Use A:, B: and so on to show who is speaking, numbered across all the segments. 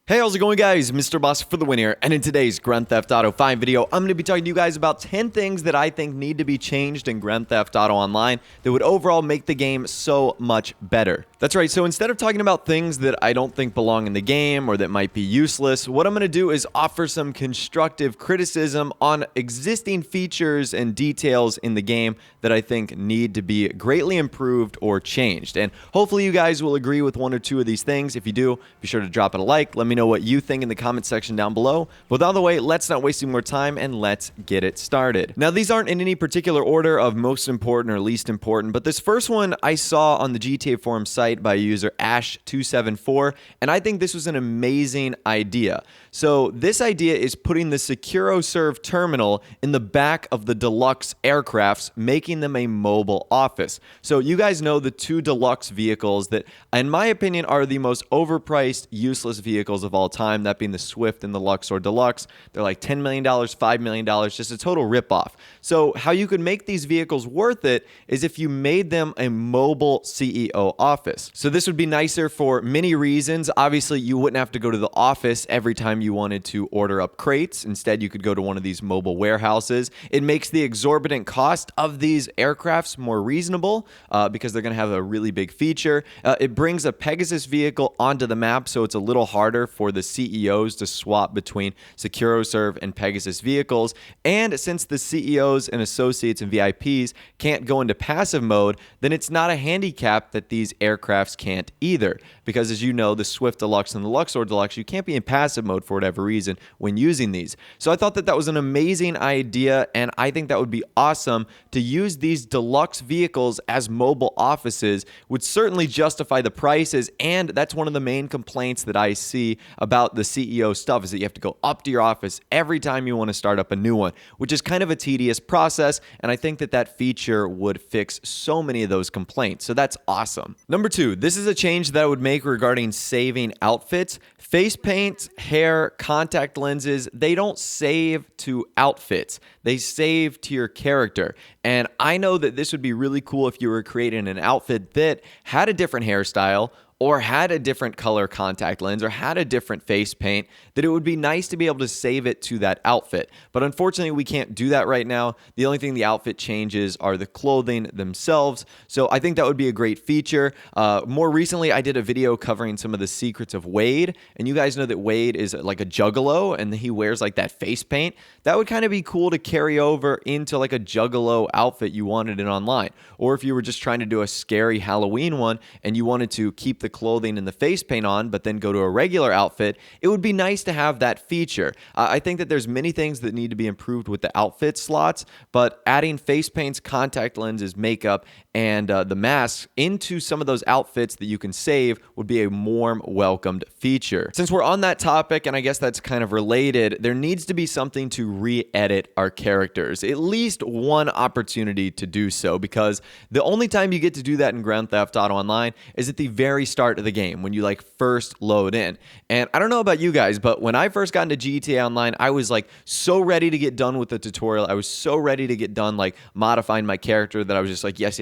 A: Hey, how's it going, guys? Mr. Boss for the win here, and in today's Grand Theft Auto 5 video, I'm going to be talking to you guys about 10 things that I think need to be changed in Grand Theft Auto Online that would overall make the game so much better. That's right, so instead of talking about things that I don't think belong in the game or that might be useless, what I'm going to do is offer some constructive criticism on existing features and details in the game that I think need to be greatly improved or changed. And hopefully you guys will agree with one or two of these things. If you do, be sure to drop it a like. Let me know what you think in the comment section down below. With all the way, let's not waste any more time and let's get it started. Now, these aren't in any particular order of most important or least important, but this first one I saw on the GTA forum site by user Ash274, and I think this was an amazing idea. So this idea is putting the SecuroServe terminal in the back of the deluxe aircrafts, making them a mobile office. So you guys know the two deluxe vehicles that, in my opinion, are the most overpriced, useless vehicles of all time, that being the Swift and the Luxor Deluxe. They're like $10 million, $5 million, just a total ripoff. So how you could make these vehicles worth it is if you made them a mobile CEO office. So this would be nicer for many reasons. Obviously, you wouldn't have to go to the office every time you wanted to order up crates. Instead, you could go to one of these mobile warehouses. It makes the exorbitant cost of these aircrafts more reasonable because they're going to have a really big feature. It brings a Pegasus vehicle onto the map, so it's a little harder for the CEOs to swap between SecuroServe and Pegasus vehicles. And since the CEOs and associates and VIPs can't go into passive mode, then it's not a handicap that these aircrafts can't either. Because as you know, the Swift Deluxe and the Luxor Deluxe, you can't be in passive mode for whatever reason when using these. So I thought that that was an amazing idea, and I think that would be awesome to use these deluxe vehicles as mobile offices. Would certainly justify the prices, and that's one of the main complaints that I see about the CEO stuff is that you have to go up to your office every time you want to start up a new one, which is kind of a tedious process, and I think that that feature would fix so many of those complaints. So that's awesome. Number two, this is a change that I would make regarding saving outfits. Face paint, hair, contact lenses, they don't save to outfits. They save to your character. And I know that this would be really cool if you were creating an outfit that had a different hairstyle, or had a different color contact lens, or had a different face paint, that it would be nice to be able to save it to that outfit. But unfortunately, we can't do that right now. The only thing the outfit changes are the clothing themselves. So I think that would be a great feature. More recently, I did a video covering some of the secrets of Wade. And you guys know that Wade is like a juggalo, and he wears like that face paint. That would kind of be cool to carry over into like a juggalo outfit you wanted in online. Or if you were just trying to do a scary Halloween one, and you wanted to keep the clothing and the face paint on, but then go to a regular outfit, it would be nice to have that feature. I think that there's many things that need to be improved with the outfit slots, but adding face paints, contact lenses, makeup, and the masks into some of those outfits that you can save would be a warm welcomed feature. Since we're on that topic, and I guess that's kind of related, there needs to be something to re-edit our characters. At least one opportunity to do so, because the only time you get to do that in Grand Theft Auto Online is at the very start of the game when you like first load in. And I don't know about you guys, but when I first got into GTA Online, I was like so ready to get done with the tutorial. I was so ready to get done like modifying my character that I was just like, yes,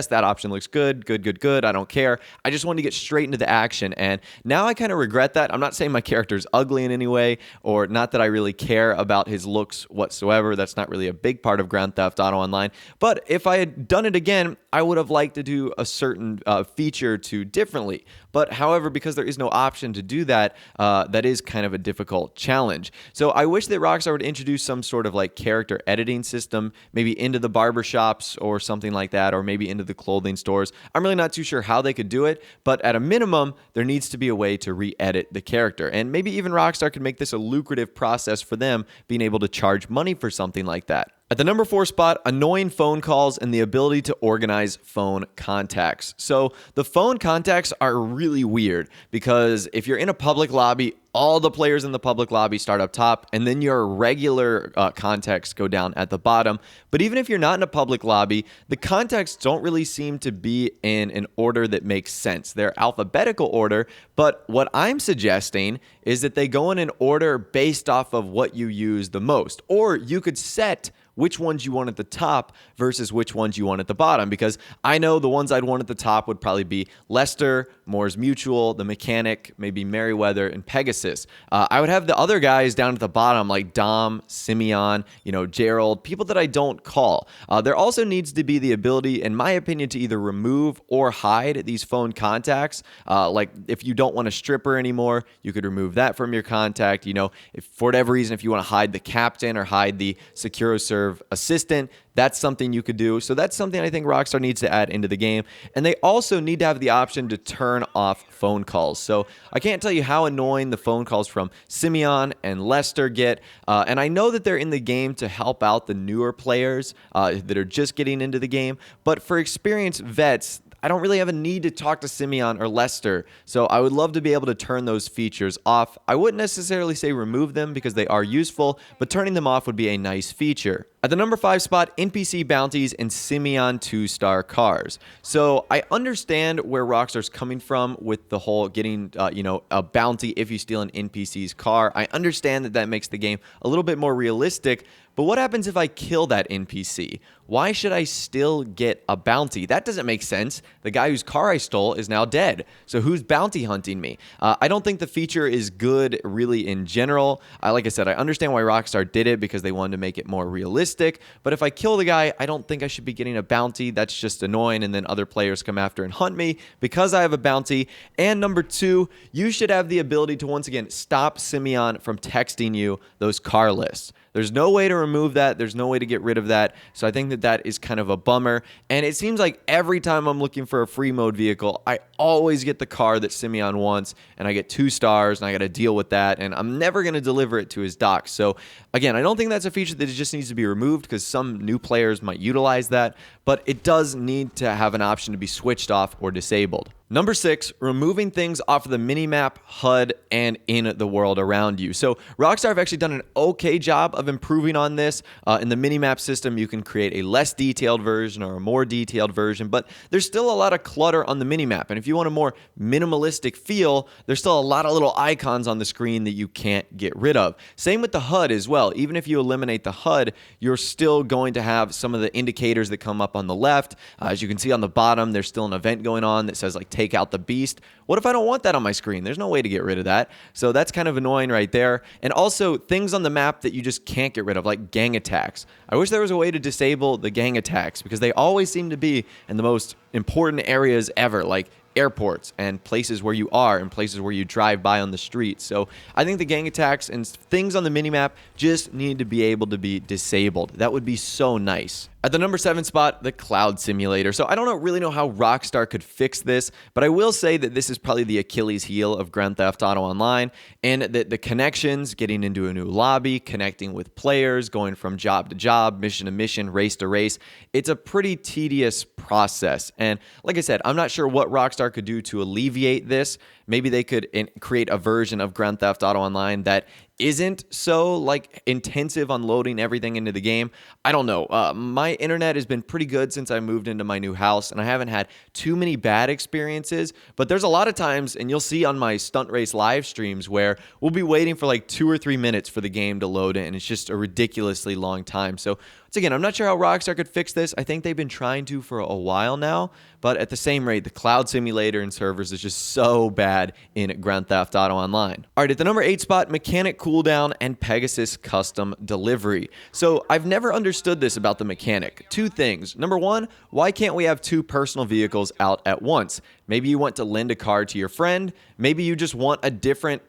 A: that option looks good. I don't care. I just wanted to get straight into the action. And now I kind of regret that. I'm not saying my character's ugly in any way, or not that I really care about his looks whatsoever. That's not really a big part of Grand Theft Auto Online. But if I had done it again, I would have liked to do a certain feature to differently. But however, because there is no option to do that, that is kind of a difficult challenge. So I wish that Rockstar would introduce some sort of like character editing system, maybe into the barbershops or something like that, or maybe into the clothing stores. I'm really not too sure how they could do it, but at a minimum, there needs to be a way to re-edit the character. And maybe even Rockstar could make this a lucrative process for them, being able to charge money for something like that. At the number 4 spot, annoying phone calls and the ability to organize phone contacts. So the phone contacts are really weird because if you're in a public lobby, all the players in the public lobby start up top, and then your regular contacts go down at the bottom. But even if you're not in a public lobby, the contacts don't really seem to be in an order that makes sense. They're alphabetical order, but what I'm suggesting is that they go in an order based off of what you use the most. Or you could set which ones you want at the top versus which ones you want at the bottom, because I know the ones I'd want at the top would probably be Lester, Moore's Mutual, the Mechanic, maybe Merryweather, and Pegasus. I would have the other guys down at the bottom like Dom, Simeon, Gerald, people that I don't call. There also needs to be the ability, in my opinion, to either remove or hide these phone contacts. Like if you don't want a stripper anymore, you could remove that from your contact. If for whatever reason, if you want to hide the captain or hide the SecuroServe assistant, that's something you could do. So that's something I think Rockstar needs to add into the game. And they also need to have the option to turn off phone calls. So I can't tell you how annoying the phone calls from Simeon and Lester get. And I know that they're in the game to help out the newer players that are just getting into the game. But for experienced vets, I don't really have a need to talk to Simeon or Lester, so I would love to be able to turn those features off. I wouldn't necessarily say remove them because they are useful, but turning them off would be a nice feature. At the number 5 spot, NPC bounties and Simeon 2-star cars. So I understand where Rockstar's coming from with the whole getting, a bounty if you steal an NPC's car. I understand that makes the game a little bit more realistic, but what happens if I kill that NPC? Why should I still get a bounty? That doesn't make sense. The guy whose car I stole is now dead. So who's bounty hunting me? I don't think the feature is good really in general. Like I said, I understand why Rockstar did it because they wanted to make it more realistic. But if I kill the guy, I don't think I should be getting a bounty. That's just annoying. And then other players come after and hunt me because I have a bounty. And number 2, you should have the ability to once again stop Simeon from texting you those car lists. There's no way to remove that. There's no way to get rid of that. So I think that is kind of a bummer. And it seems like every time I'm looking for a free mode vehicle, I always get the car that Simeon wants, and I get 2 stars, and I got to deal with that, and I'm never going to deliver it to his dock. So again, I don't think that's a feature that just needs to be removed because some new players might utilize that, but it does need to have an option to be switched off or disabled. Number 6, removing things off of the minimap, HUD, and in the world around you. So Rockstar have actually done an okay job of improving on this. In the minimap system, you can create a less detailed version or a more detailed version, but there's still a lot of clutter on the minimap. And if you want a more minimalistic feel, there's still a lot of little icons on the screen that you can't get rid of. Same with the HUD as well. Even if you eliminate the HUD, you're still going to have some of the indicators that come up on the left. As you can see on the bottom, there's still an event going on that says like take out the beast. What if I don't want that on my screen? There's no way to get rid of that. So that's kind of annoying right there. And also things on the map that you just can't get rid of, like gang attacks. I wish there was a way to disable the gang attacks because they always seem to be in the most important areas ever, like airports and places where you are and places where you drive by on the street. So I think the gang attacks and things on the minimap just need to be able to be disabled. That would be so nice. At the number 7 spot, the cloud simulator. So I don't really know how Rockstar could fix this, but I will say that this is probably the Achilles heel of Grand Theft Auto Online, and that the connections, getting into a new lobby, connecting with players, going from job to job, mission to mission, race to race, it's a pretty tedious process. And like I said, I'm not sure what Rockstar could do to alleviate this. Maybe they could create a version of Grand Theft Auto Online that isn't so intensive on loading everything into the game. I don't know. My internet has been pretty good since I moved into my new house, and I haven't had too many bad experiences. But there's a lot of times, and you'll see on my Stunt Race live streams, where we'll be waiting for like 2 or 3 minutes for the game to load in, and it's just a ridiculously long time. So once again, I'm not sure how Rockstar could fix this. I think they've been trying to for a while now, but at the same rate, the cloud simulator and servers is just so bad in Grand Theft Auto Online. All right, at the number 8 spot, mechanic cooldown and Pegasus custom delivery. So I've never understood this about the mechanic. 2 things. Number 1, why can't we have 2 personal vehicles out at once? Maybe you want to lend a car to your friend. Maybe you just want a different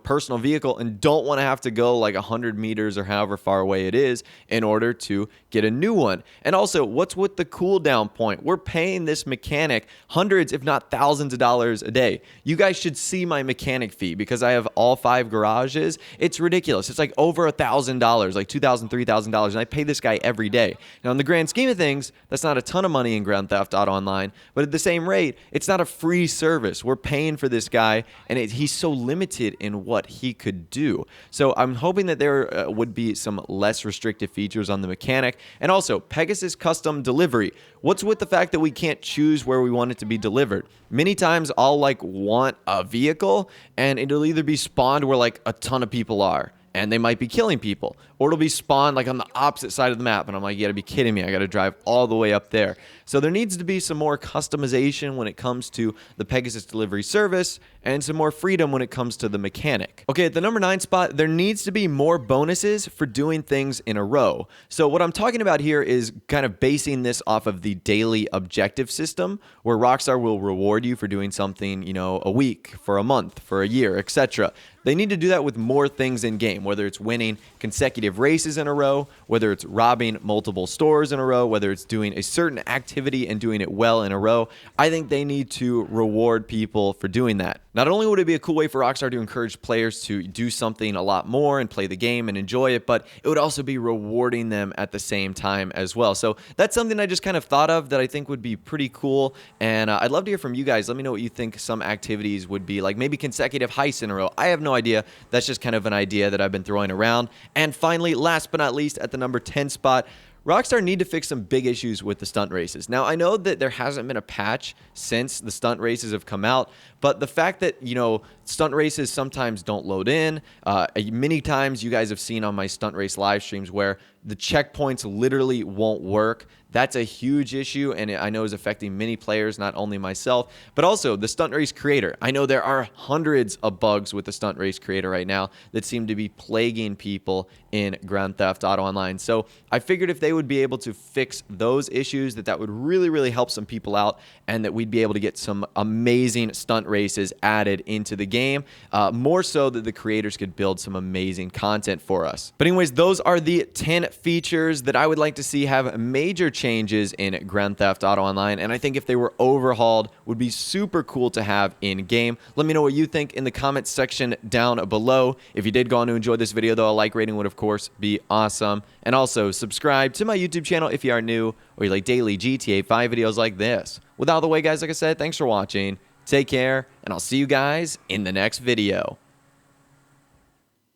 A: personal vehicle and don't want to have to go like 100 meters or however far away it is in order to get a new one. And also, what's with the cooldown point? We're paying this mechanic hundreds, if not thousands of dollars a day. You guys should see my mechanic fee because I have all 5 garages. It's ridiculous. It's like over $1,000, like $2,000, $3,000, and I pay this guy every day. Now, in the grand scheme of things, that's not a ton of money in Grand Theft Auto Online, but at the same rate, it's not a free service. We're paying for this guy, and he's so limited in what he could do. So I'm hoping that there would be some less restrictive features on the mechanic. And also, Pegasus custom delivery. What's with the fact that we can't choose where we want it to be delivered? Many times I'll want a vehicle, and it'll either be spawned where a ton of people are, and they might be killing people, or it'll be spawned like on the opposite side of the map, and I'm like, you gotta be kidding me, I gotta drive all the way up there. So there needs to be some more customization when it comes to the Pegasus delivery service, and some more freedom when it comes to the mechanic. Okay, at the number 9 spot, there needs to be more bonuses for doing things in a row. So what I'm talking about here is kind of basing this off of the daily objective system, where Rockstar will reward you for doing something, you know, a week, for a month, for a year, etc. They need to do that with more things in game, whether it's winning consecutive races in a row, whether it's robbing multiple stores in a row, whether it's doing a certain activity and doing it well in a row. I think they need to reward people for doing that. Not only would it be a cool way for Rockstar to encourage players to do something a lot more and play the game and enjoy it, but it would also be rewarding them at the same time as well. So that's something I just kind of thought of that I think would be pretty cool, and I'd love to hear from you guys. Let me know what you think some activities would be, like maybe consecutive heists in a row. I have no idea. That's just kind of an idea that I've been throwing around. And finally, last but not least, at the number 10 spot, Rockstar need to fix some big issues with the stunt races. Now, I know that there hasn't been a patch since the stunt races have come out, but the fact that, you know, stunt races sometimes don't load in, many times you guys have seen on my stunt race live streams where the checkpoints literally won't work. That's a huge issue, and I know is affecting many players, not only myself, but also the Stunt Race creator. I know there are hundreds of bugs with the Stunt Race creator right now that seem to be plaguing people in Grand Theft Auto Online. So I figured if they would be able to fix those issues, that would really, really help some people out, and that we'd be able to get some amazing stunt races added into the game, more so that the creators could build some amazing content for us. But anyways, those are the 10 features that I would like to see have major changes in Grand Theft Auto Online, and I think if they were overhauled, would be super cool to have in game. Let me know what you think in the comments section down below. If you did go on to enjoy this video, though, a like rating would of course be awesome, and also subscribe to my YouTube channel if you are new or you like daily GTA 5 videos like this. With all the way, guys, like I said, thanks for watching, take care, and I'll see you guys in the next video.